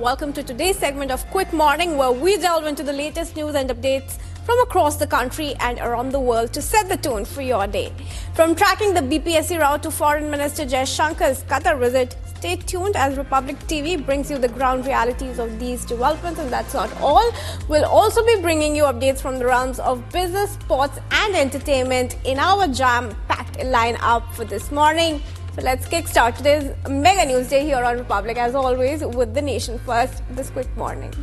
welcome to today's segment of Quick Morning, where we delve into the latest news and updates from across the country and around the world to set the tone for your day. From tracking the BPSC route to Foreign Minister Jaishankar's Qatar visit, stay tuned as Republic TV brings you the ground realities of these developments. And that's not all. We'll also be bringing you updates from the realms of business, sports and entertainment in our jam-packed lineup for this morning. So let's kickstart today's mega news day here on Republic, as always, with the nation first, this Quick Morning.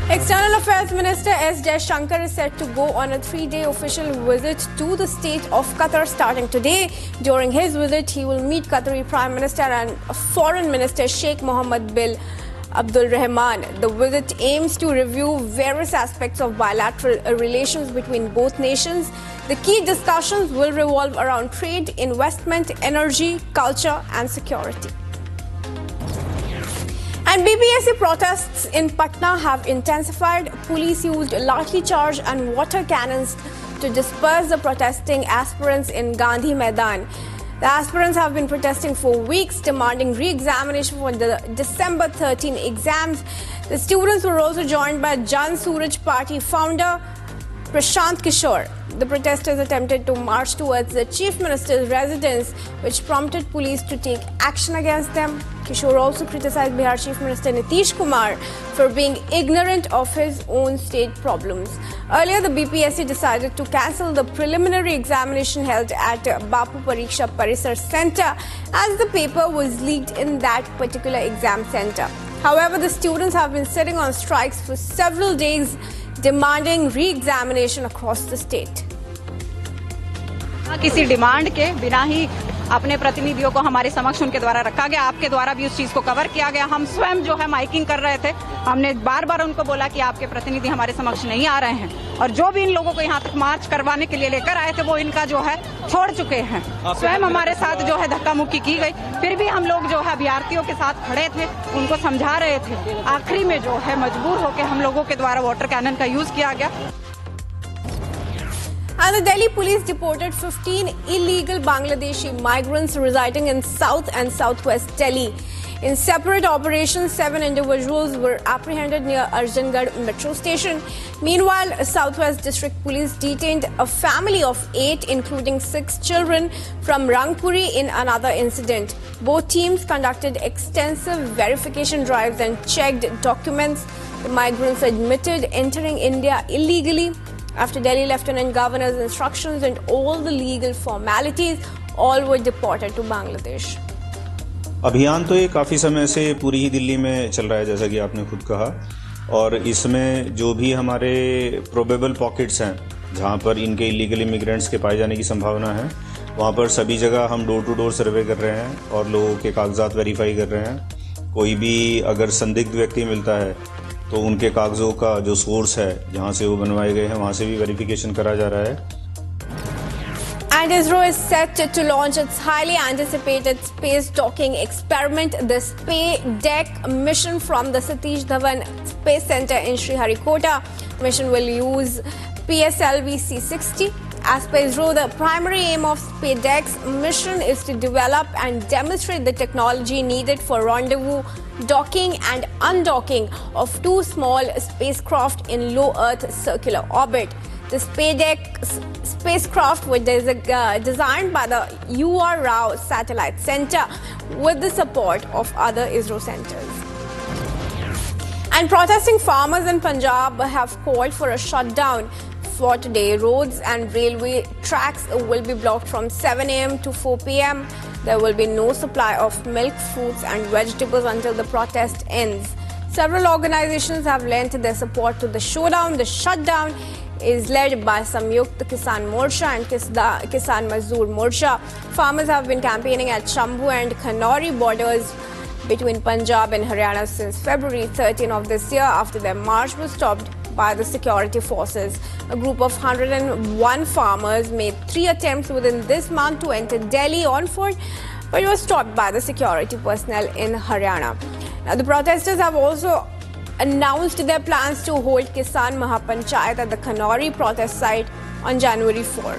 External Affairs Minister S Jaishankar is set to go on a 3-day official visit to the State of Qatar starting today. During his visit, he will meet Qatari Prime Minister and Foreign Minister Sheikh Mohammed bin Abdulrahman. The visit aims to review various aspects of bilateral relations between both nations. The key discussions will revolve around trade, investment, energy, culture and security. And BPSC protests in Patna have intensified. Police used lathi charge and water cannons to disperse the protesting aspirants in Gandhi Maidan. The aspirants have been protesting for weeks, demanding re-examination for the December 13 exams. The students were also joined by Jan Suraj Party founder Prashant Kishore. The protesters attempted to march towards the Chief Minister's residence, which prompted police to take action against them. Kishore also criticized Bihar Chief Minister Nitish Kumar for being ignorant of his own state problems. Earlier, the BPSC decided to cancel the preliminary examination held at Bapu Pariksha Parisar Center as the paper was leaked in that particular exam center. However, the students have been sitting on strikes for several days, demanding re-examination across the state. किसी demand के बिना ही अपने प्रतिनिधियों को हमारे समक्ष उनके द्वारा रखा गया। आपके द्वारा भी उस चीज को कवर किया गया। हम स्वयं जो है माइकिंग कर रहे थे, हमने बार बार उनको बोला कि आपके प्रतिनिधि हमारे समक्ष नहीं आ रहे हैं, और जो भी इन लोगों को यहाँ तक मार्च करवाने के लिए लेकर आए थे वो इनका जो है छोड़ चुके हैं। स्वयं हमारे साथ जो है धक्का मुक्की की गई, फिर भी हम लोग जो है अभ्यर्थियों के साथ खड़े थे, उनको समझा रहे थे। आखिरी में जो है मजबूर होकर हम लोगों के द्वारा वाटर कैनन का यूज किया गया। And the Delhi police deported 15 illegal Bangladeshi migrants residing in South and Southwest Delhi. In separate operations, 7 individuals were apprehended near Arjangarh metro station. Meanwhile, Southwest District Police detained a family of 8, including 6 children, from Rangpuri in another incident. Both teams conducted extensive verification drives and checked documents. The migrants admitted entering India illegally. After Delhi Lieutenant Governor's instructions and all the legal formalities, all were deported to Bangladesh. अभियान तो ये काफ़ी समय से पूरी ही दिल्ली में चल रहा है, जैसा कि आपने खुद कहा, और इसमें जो भी हमारे प्रोबेबल पॉकेट्स हैं जहाँ पर इनके इलीगल इमिग्रेंट्स के पाए जाने की संभावना है, वहाँ पर सभी जगह हम डोर टू डोर सर्वे कर रहे हैं और लोगों के कागजात वेरीफाई कर रहे हैं। कोई भी अगर संदिग्ध व्यक्ति मिलता है तो उनके कागजों का जो सोर्स है, जहां से वो बनवाए गए हैं, वहां से भी वेरिफिकेशन करा जा रहा है। And ISRO is set to launch its highly anticipated space docking experiment, the SpaceDeck mission from the Satish Dhawan Space Center in Sriharikota. The mission will use PSLV C-60. As per ISRO, the primary aim of SpaceDeck's mission is to develop and demonstrate the technology needed for rendezvous, docking and undocking of 2 small spacecraft in low Earth circular orbit. The SpaceDeck spacecraft was designed by the U.R. Rao Satellite Center with the support of other ISRO centers. And protesting farmers in Punjab have called for a shutdown for today. Roads and railway tracks will be blocked from 7 a.m. to 4 p.m. There will be no supply of milk, fruits and vegetables until the protest ends. Several organizations have lent their support to the showdown. The shutdown is led by Samyukt Kisan Morcha and Kisan Mazdoor Morcha. Farmers have been campaigning at Shambhu and Kanori borders between Punjab and Haryana since February 13 of this year, after their march was stopped by the security forces. A group of 101 farmers made 3 attempts within this month to enter Delhi on foot, but was stopped by the security personnel in Haryana. Now, the protesters have also announced their plans to hold Kisan Mahapanchayat at the Kanori protest site on January 4.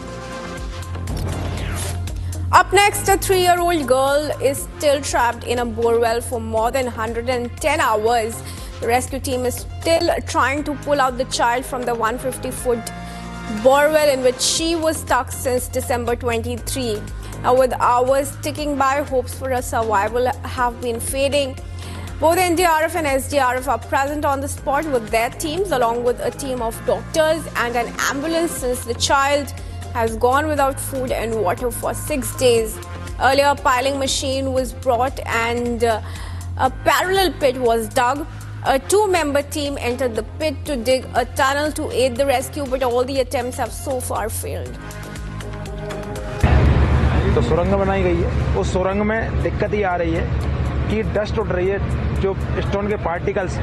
Up next, a 3-year-old girl is still trapped in a borewell for more than 110 hours. The rescue team is still trying to pull out the child from the 150-foot borewell in which she was stuck since December 23. Now, with hours ticking by, hopes for her survival have been fading. Both NDRF and SDRF are present on the spot with their teams, along with a team of doctors and an ambulance, since the child has gone without food and water for 6 days. Earlier, a piling machine was brought and a parallel pit was dug. A 2-member team entered the pit to dig a tunnel to aid the rescue, but all the attempts have so far failed. तो सुरंग बनाई गई है, उस सुरंग में दिक्कत ये आ रही है कि डस्ट उड़ रही है, जो स्टोन के पार्टिकल्स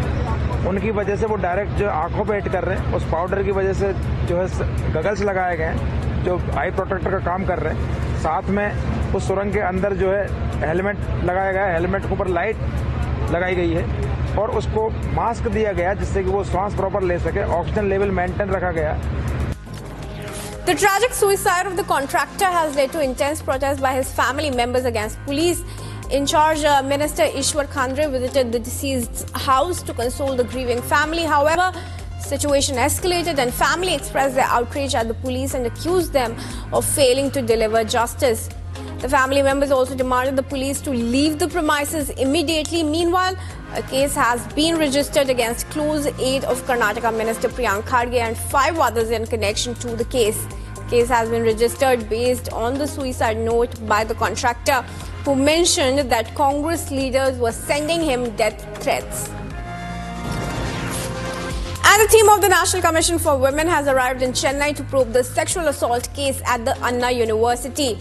उनकी वजह से वो डायरेक्ट जो आंखों पे हिट कर रहे हैं, उस पाउडर की वजह से जो है गगल्स लगाए गए हैं जो आई प्रोटेक्टर का काम कर रहे हैं। साथ में उस सुरंग के अंदर जो है हेलमेट लगाया गया है, हेलमेट के ऊपर लाइट लगाई गई है और उसको मास्क दिया गया जिससे कि वो सांस प्रॉपर ले सके, ऑक्सीजन लेवल मेंटेन रखा गया। The tragic suicide of the contractor has led to intense protest by his family members against police. In charge Minister Ishwar Khandre visited the deceased's house to console the grieving family. However, situation escalated and family expressed their outrage at the police and accused them of failing to deliver justice. The family members also demanded the police to leave the premises immediately. Meanwhile, a case has been registered against close aide of Karnataka Minister Priyank Kharge and 5 others in connection to the case. The case has been registered based on the suicide note by the contractor, who mentioned that Congress leaders were sending him death threats. And the team of the National Commission for Women has arrived in Chennai to probe the sexual assault case at the Anna University.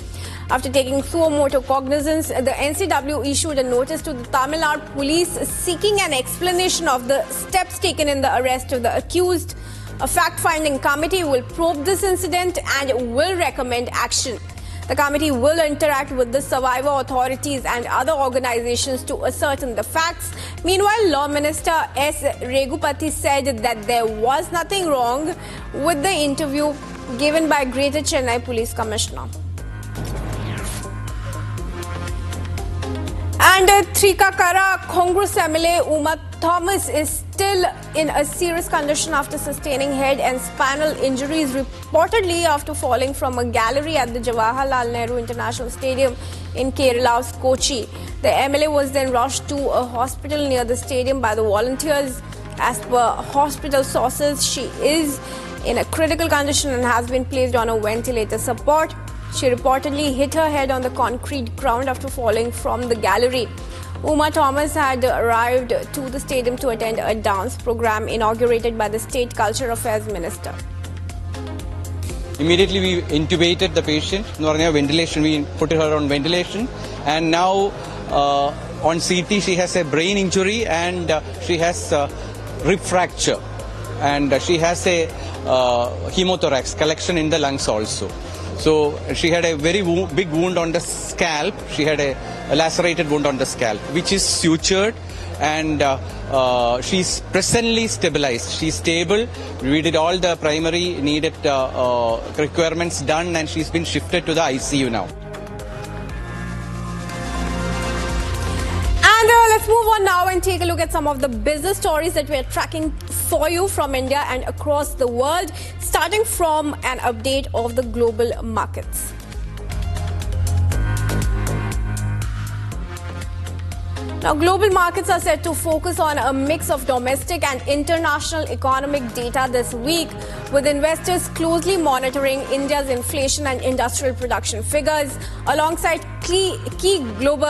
After taking suo motu cognizance, the NCW issued a notice to the Tamil Nadu police seeking an explanation of the steps taken in the arrest of the accused. A fact-finding committee will probe this incident and will recommend action. The committee will interact with the survivor authorities and other organizations to ascertain the facts. Meanwhile, Law Minister S Raghupati said that there was nothing wrong with the interview given by Greater Chennai Police Commissioner. And Trikakara Congress MLA Uma Thomas is still in a serious condition after sustaining head and spinal injuries, reportedly after falling from a gallery at the Jawaharlal Nehru International Stadium in Kerala's Kochi. The MLA was then rushed to a hospital near the stadium by the volunteers. As per hospital sources, she is in a critical condition and has been placed on a ventilator support. She reportedly hit her head on the concrete ground after falling from the gallery. Uma Thomas had arrived to the stadium to attend a dance program inaugurated by the State Culture Affairs Minister. Immediately we intubated the patient, ventilation, we put her on ventilation, and now on CT she has a brain injury and she has rib fracture, and she has a hemothorax collection in the lungs also. So she had a very big wound on the scalp. She had a lacerated wound on the scalp, which is sutured, and she's presently stabilized. She's stable. We did all the primary needed requirements done, and she's been shifted to the ICU now. And let's move on now and take a look at some of the business stories that we're tracking for you from India and across the world, starting from an update of the global markets. Now, global markets are set to focus on a mix of domestic and international economic data this week, with investors closely monitoring India's inflation and industrial production figures, alongside key global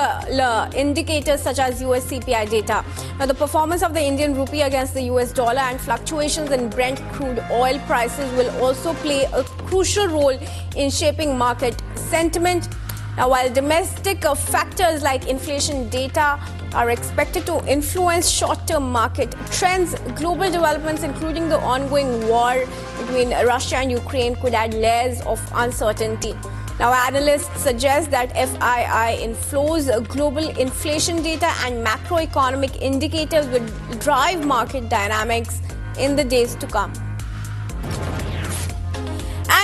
indicators such as US CPI data. Now, the performance of the Indian rupee against the US dollar and fluctuations in Brent crude oil prices will also play a crucial role in shaping market sentiment. Now, while domestic factors like inflation data are expected to influence short-term market trends, global developments, including the ongoing war between Russia and Ukraine, could add layers of uncertainty. Now, analysts suggest that FII inflows, global inflation data, and macroeconomic indicators will drive market dynamics in the days to come.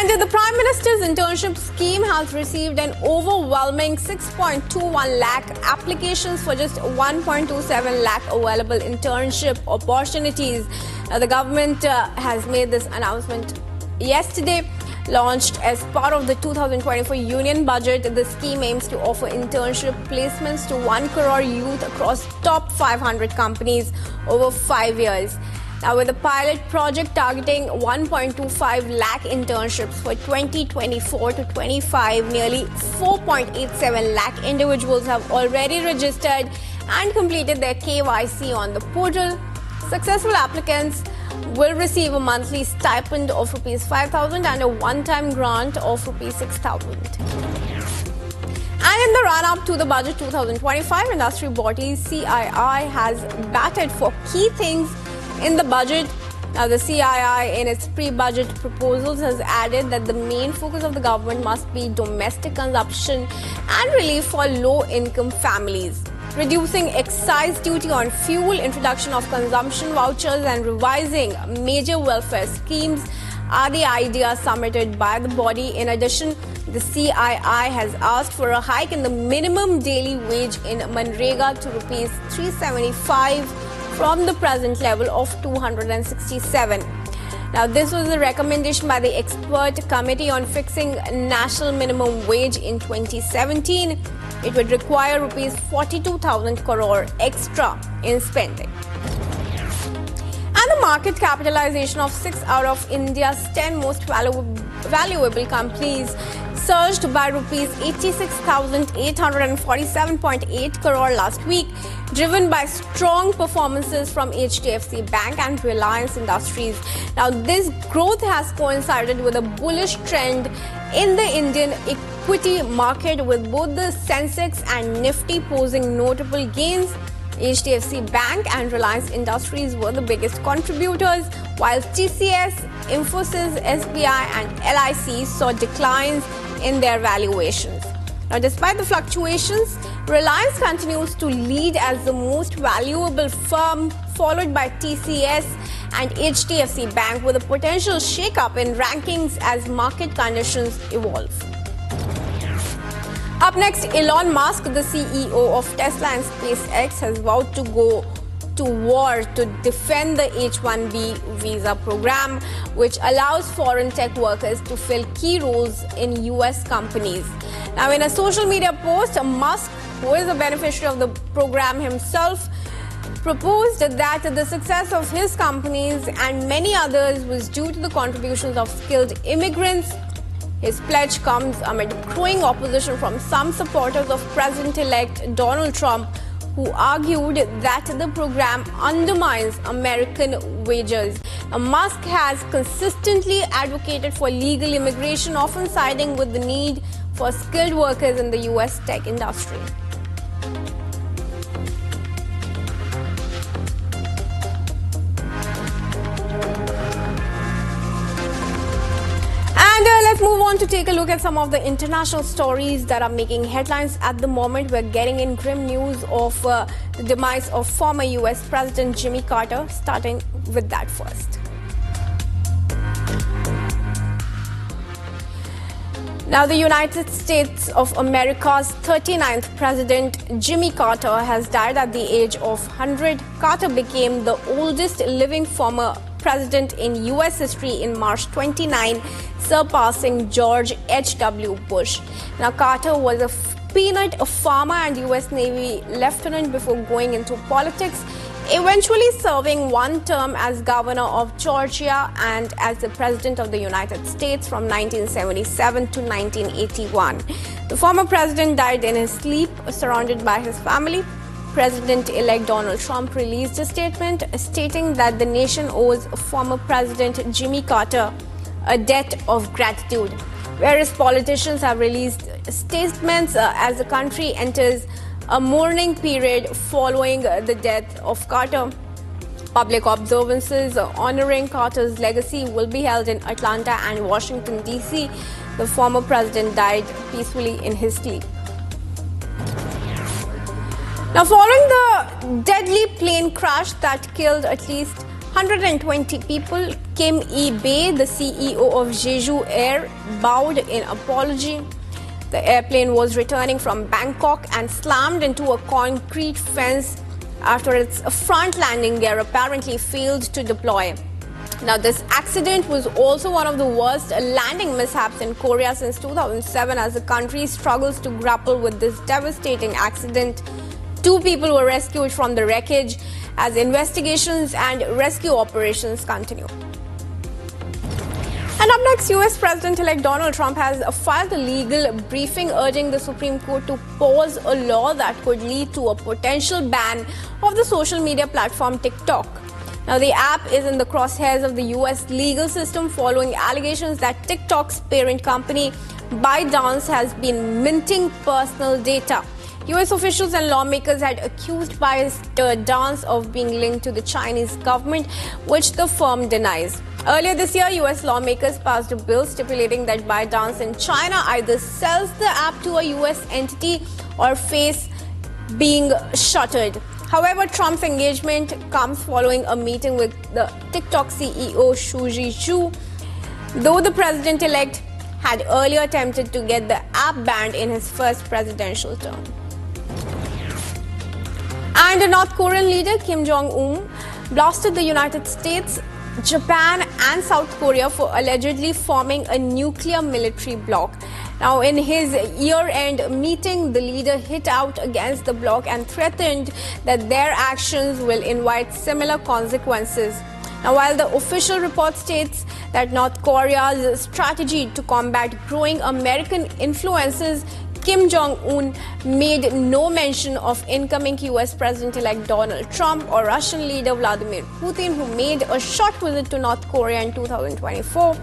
And the Prime Minister's internship scheme has received an overwhelming 6.21 lakh applications for just 1.27 lakh available internship opportunities. Now, the government has made this announcement yesterday. Launched as part of the 2024 Union Budget, the scheme aims to offer internship placements to 1 crore youth across top 500 companies over 5 years. Now, with a pilot project targeting 1.25 lakh internships for 2024 to 25, nearly 4.87 lakh individuals have already registered and completed their KYC on the portal. Successful applicants will receive a monthly stipend of Rs 5,000 and a one-time grant of Rs 6,000. And in the run-up to the budget 2025, industry body CII has batted for key things in the budget. Now, the CII in its pre-budget proposals has added that the main focus of the government must be domestic consumption and relief for low-income families. Reducing excise duty on fuel, introduction of consumption vouchers and revising major welfare schemes are the ideas submitted by the body. In addition, the CII has asked for a hike in the minimum daily wage in Manrega to Rs 375 from the present level of 267. Now, this was a recommendation by the expert committee on fixing national minimum wage in 2017. It would require Rs 42,000 crore extra in spending. And the market capitalization of 6 out of India's 10 most valuable companies surged by Rs 86,847.8 crore last week, driven by strong performances from HDFC Bank and Reliance Industries. Now, this growth has coincided with a bullish trend in the Indian equity market, with both the Sensex and Nifty posing notable gains. HDFC Bank and Reliance Industries were the biggest contributors, while TCS, Infosys, SBI and LIC saw declines in their valuations. Now, despite the fluctuations, Reliance continues to lead as the most valuable firm, followed by TCS and HDFC Bank, with a potential shake-up in rankings as market conditions evolve. Up next, Elon Musk, the CEO of Tesla and SpaceX, has vowed to go to war to defend the H-1B visa program, which allows foreign tech workers to fill key roles in US companies. Now, in a social media post, Musk, who is a beneficiary of the program himself, proposed that the success of his companies and many others was due to the contributions of skilled immigrants. His pledge comes amid growing opposition from some supporters of President-elect Donald Trump, who argued that the program undermines American wages. Musk has consistently advocated for legal immigration, often siding with the need for skilled workers in the US tech industry. And let's move on to take a look at some of the international stories that are making headlines at the moment. We're getting in grim news of the demise of former US President Jimmy Carter, starting with that first. Now, the United States of America's 39th President Jimmy Carter has died at the age of 100. Carter became the oldest living former president in US history in March 29, surpassing George H.W. Bush. Now, Carter was a peanut farmer and US Navy lieutenant before going into politics, eventually serving one term as governor of Georgia and as the president of the United States from 1977 to 1981. The former president died in his sleep, surrounded by his family. President-elect Donald Trump released a statement stating that the nation owes former President Jimmy Carter a debt of gratitude. Various politicians have released statements as the country enters a mourning period following the death of Carter. Public observances honoring Carter's legacy will be held in Atlanta and Washington, D.C. The former president died peacefully in his sleep. Now, following the deadly plane crash that killed at least 120 people. Kim Yi-bae, the CEO of Jeju Air, bowed in apology. The airplane was returning from Bangkok and slammed into a concrete fence after its front landing gear apparently failed to deploy. Now, this accident was also one of the worst landing mishaps in Korea since 2007 as the country struggles to grapple with this devastating accident. 2 people were rescued from the wreckage as investigations and rescue operations continue. And up next, US President-elect Donald Trump has filed a legal briefing urging the Supreme Court to pause a law that could lead to a potential ban of the social media platform TikTok. Now, the app is in the crosshairs of the US legal system following allegations that TikTok's parent company, ByteDance, has been minting personal data. US officials and lawmakers had accused ByteDance of being linked to the Chinese government, which the firm denies. Earlier this year, US lawmakers passed a bill stipulating that ByteDance in China either sells the app to a US entity or face being shuttered. However, Trump's engagement comes following a meeting with the TikTok CEO Suji Chu, though the president-elect had earlier attempted to get the app banned in his first presidential term. And a North Korean leader, Kim Jong-un, blasted the United States, Japan and South Korea for allegedly forming a nuclear military bloc. Now, in his year-end meeting, the leader hit out against the bloc and threatened that their actions will invite similar consequences. Now, while the official report states that North Korea's strategy to combat growing American influences, Kim Jong-un made no mention of incoming US President-elect Donald Trump or Russian leader Vladimir Putin, who made a short visit to North Korea in 2024.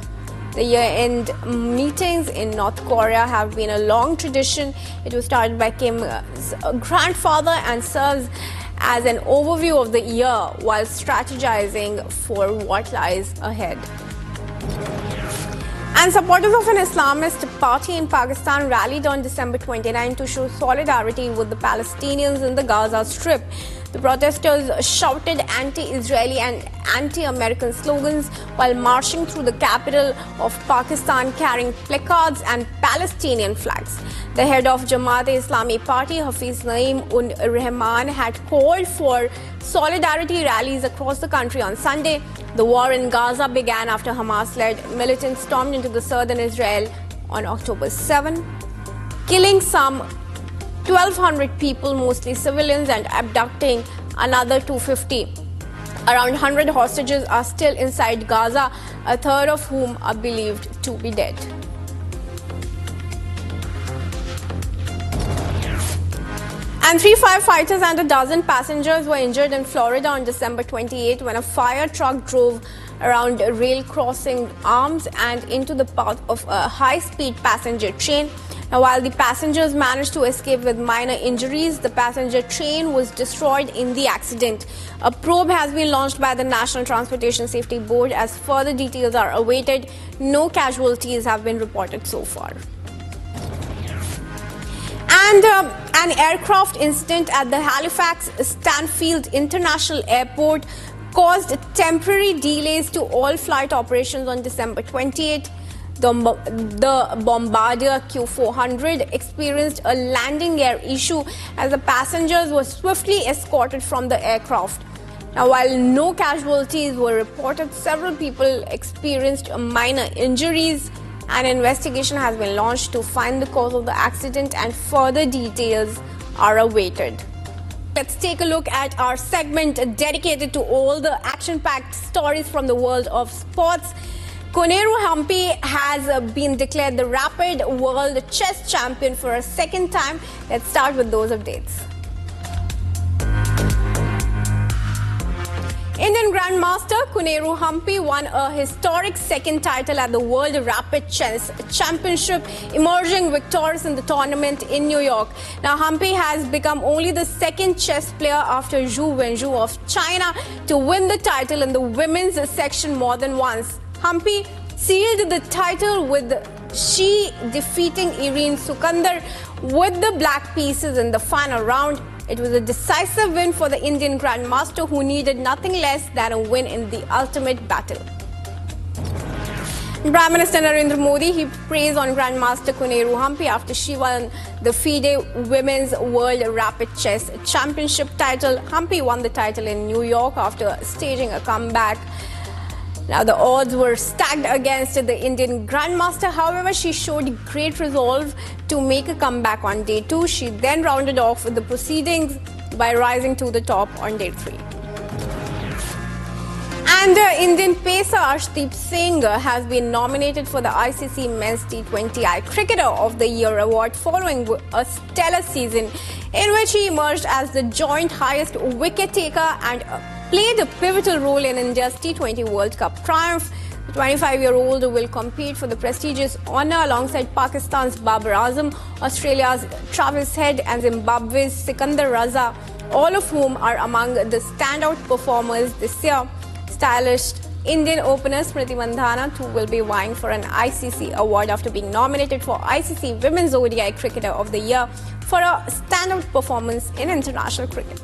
The year-end meetings in North Korea have been a long tradition. It was started by Kim's grandfather and serves as an overview of the year while strategizing for what lies ahead. And supporters of an Islamist party in Pakistan rallied on December 29 to show solidarity with the Palestinians in the Gaza Strip. The protesters shouted anti-Israeli and anti-American slogans while marching through the capital of Pakistan carrying placards and Palestinian flags. The head of Jamaat-e-Islami Party, Hafiz Naeem-ur-Rahman, had called for solidarity rallies across the country on Sunday. The war in Gaza began after Hamas-led militants stormed into the southern Israel on October 7, killing some 1,200 people, mostly civilians, and abducting another 250. Around 100 hostages are still inside Gaza, a third of whom are believed to be dead. And 3 firefighters and a dozen passengers were injured in Florida on December 28 when a fire truck drove around rail crossing arms and into the path of a high-speed passenger train. Now, while the passengers managed to escape with minor injuries, the passenger train was destroyed in the accident. A probe has been launched by the National Transportation Safety Board as further details are awaited. No casualties have been reported so far. And an aircraft incident at the Halifax Stanfield International Airport caused temporary delays to all flight operations on December 28. The Bombardier Q400 experienced a landing gear issue as the passengers were swiftly escorted from the aircraft. Now, while no casualties were reported, several people experienced minor injuries. An investigation has been launched to find the cause of the accident and further details are awaited. Let's take a look at our segment dedicated to all the action-packed stories from the world of sports. Koneru Hampi has been declared the Rapid World Chess Champion for a second time. Let's start with those updates. Indian Grandmaster Koneru Hampi won a historic second title at the World Rapid Chess Championship, emerging victorious in the tournament in New York. Now, Hampi has become only the second chess player after Zhu Wenju of China to win the title in the women's section more than once. Hampi sealed the title with She defeating Irene Sukandar with the black pieces in the final round. It was a decisive win for the Indian Grandmaster, who needed nothing less than a win in the ultimate battle. Prime Minister Narendra Modi, he praised on Grandmaster Koneru Humphrey after she won the FIDE Women's World Rapid Chess Championship title. Humphrey won the title in New York after staging a comeback. Now, the odds were stacked against the Indian Grandmaster. However, she showed great resolve to make a comeback on day 2. She then rounded off the proceedings by rising to the top on day 3. And Indian pacer Arshdeep Singh has been nominated for the ICC Men's T20I Cricketer of the Year award following a stellar season in which he emerged as the joint highest wicket taker and played a pivotal role in India's T20 World Cup triumph. The 25-year-old will compete for the prestigious honour alongside Pakistan's Babar Azam, Australia's Travis Head and Zimbabwe's Sikandar Raza, all of whom are among the standout performers this year. Stylish Indian opener Smriti Mandhana too will be vying for an ICC award after being nominated for ICC Women's ODI Cricketer of the Year for a standout performance in international cricket.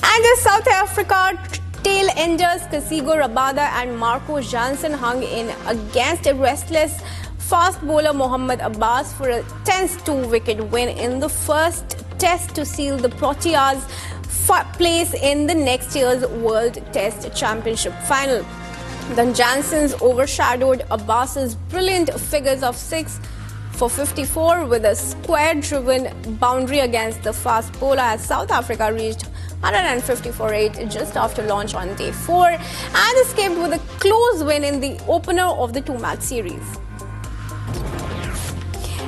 And the South Africa tail-enders Kasigo Rabada and Marco Jansen hung in against a restless fast bowler Mohammed Abbas for a tense 2-wicket win in the first test to seal the Proteas' place in the next year's World Test Championship final. The Jansons overshadowed Abbas's brilliant figures of 6 for 54 with a square-driven boundary against the fast bowler as South Africa reached 150 for 8 just after launch on day 4 and escaped with a close win in the opener of the 2-match series.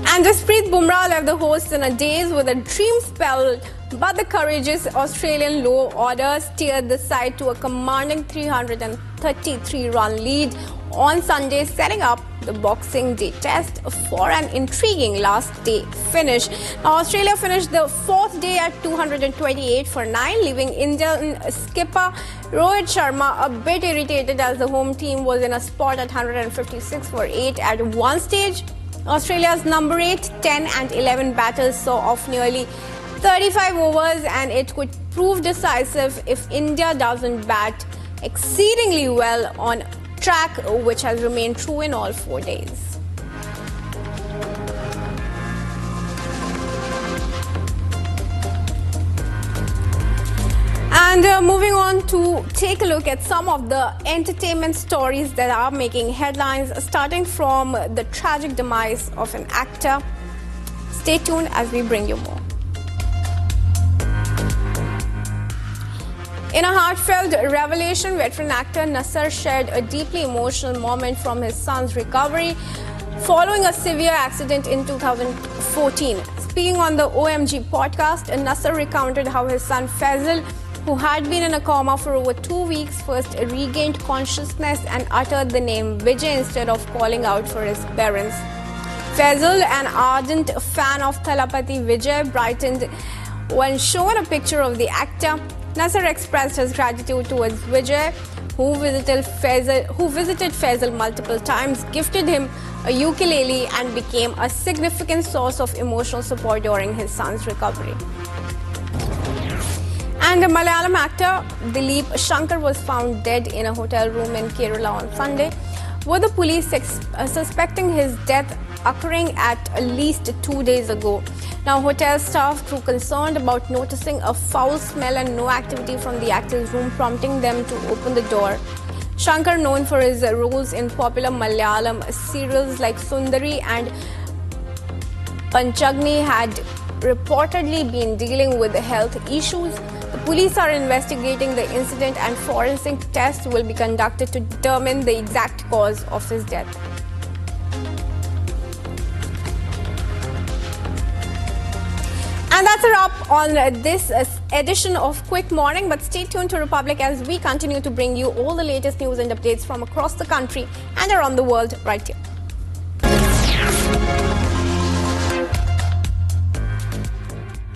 And Jasprit Bumrah left the hosts in a daze with a dream spell, but the courageous Australian low order steered the side to a commanding 333-run lead on Sunday, setting up the Boxing Day test for an intriguing last-day finish. Now, Australia finished the 4th day at 228 for 9, leaving Indian skipper Rohit Sharma a bit irritated as the home team was in a spot at 156 for 8 at one stage. Australia's number 8, 10 and 11 batters saw off nearly 35 overs and it could prove decisive if India doesn't bat exceedingly well on track, which has remained true in all 4 days. And moving on to take a look at some of the entertainment stories that are making headlines, starting from the tragic demise of an actor. Stay tuned as we bring you more. In a heartfelt revelation, veteran actor Nasser shared a deeply emotional moment from his son's recovery following a severe accident in 2014. Speaking on the OMG podcast, Nasser recounted how his son Faisal, who had been in a coma for over 2 weeks, first regained consciousness and uttered the name Vijay instead of calling out for his parents. Faisal, an ardent fan of Thalapathy Vijay, brightened when shown a picture of the actor. Nasser expressed his gratitude towards Vijay, who visited Faisal multiple times, gifted him a ukulele and became a significant source of emotional support during his son's recovery. And the Malayalam actor Dilip Shankar was found dead in a hotel room in Kerala on Sunday, with the police suspecting his death occurring at least 2 days ago. Now, hotel staff grew concerned about noticing a foul smell and no activity from the actor's room, prompting them to open the door. Shankar, known for his roles in popular Malayalam serials like Sundari and Panchagni, had reportedly been dealing with health issues. The police are investigating the incident and forensic tests will be conducted to determine the exact cause of his death. And that's a wrap on this edition of Quick Morning. But stay tuned to Republic as we continue to bring you all the latest news and updates from across the country and around the world right here.